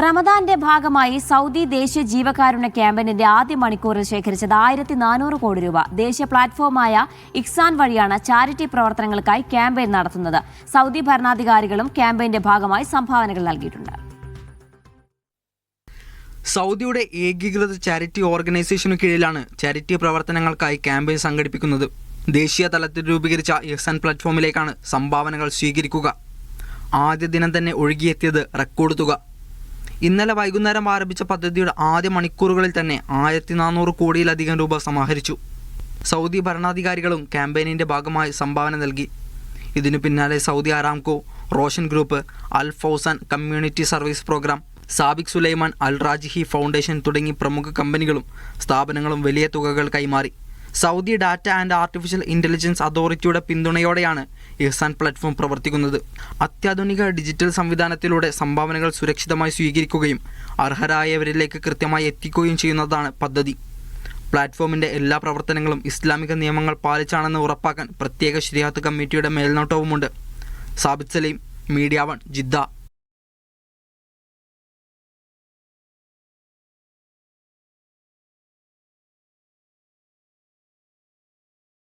റമദാന്റെ ഭാഗമായി സൗദി ദേശീയ ജീവകാരുണ്യ ക്യാമ്പയിന്റെ ആദ്യ മണിക്കൂറിൽ ശേഖരിച്ചത് 1400 കോടി രൂപ. ദേശീയ പ്ലാറ്റ്ഫോമായ ഇക്സാൻ വഴിയാണ് ചാരിറ്റി പ്രവർത്തനങ്ങൾക്കായി ക്യാമ്പയിൻ നടത്തുന്നത്. സൗദി ഭരണാധികാരികളും ക്യാമ്പയിന്റെ ഭാഗമായി സംഭാവനകൾ നൽകിയിട്ടുണ്ട്. സൗദിയുടെ ഏകീകൃത ചാരിറ്റി ഓർഗനൈസേഷനു കീഴിലാണ് ചാരിറ്റി പ്രവർത്തനങ്ങൾക്കായി ക്യാമ്പയിൻ സംഘടിപ്പിക്കുന്നത്. ദേശീയ തലത്തിൽ രൂപീകരിച്ച ഇഹ്സാൻ പ്ലാറ്റ്ഫോമിലേക്കാണ് സംഭാവനകൾ സ്വീകരിക്കുക. ആദ്യ ദിനം തന്നെ ഒഴുകിയെത്തിയത് റെക്കോർഡ് തുക. ഇന്നലെ വൈകുന്നേരം ആരംഭിച്ച പദ്ധതിയുടെ ആദ്യ മണിക്കൂറുകളിൽ തന്നെ 1400 കോടിയിലധികം രൂപ സമാഹരിച്ചു. സൗദി ഭരണാധികാരികളും ക്യാമ്പയിനിൻ്റെ ഭാഗമായി സംഭാവന നൽകി. ഇതിനു പിന്നാലെ Saudi Aramco, Roshn group, Al Fauzan community service program, SABIC Sulaiman Al Rajhi foundation തുടങ്ങി പ്രമുഖ കമ്പനികളും സ്ഥാപനങ്ങളും വലിയ തുകകൾ കൈമാറി. Saudi data and artificial intelligence അതോറിറ്റിയുടെ പിന്തുണയോടെയാണ് ഇഹ്സാൻ പ്ലാറ്റ്ഫോം പ്രവർത്തിക്കുന്നത്. അത്യാധുനിക ഡിജിറ്റൽ സംവിധാനത്തിലൂടെ സംഭാവനകൾ സുരക്ഷിതമായി സ്വീകരിക്കുകയും അർഹരായവരിലേക്ക് കൃത്യമായി എത്തിക്കുകയും ചെയ്യുന്നതാണ് പദ്ധതി. പ്ലാറ്റ്ഫോമിൻ്റെ എല്ലാ പ്രവർത്തനങ്ങളും ഇസ്ലാമിക നിയമങ്ങൾ പാലിച്ചാണെന്ന് ഉറപ്പാക്കാൻ പ്രത്യേക ശരിയാത്ത് കമ്മിറ്റിയുടെ മേൽനോട്ടവുമുണ്ട്. Sabith Saleem, media 1, Jeddah.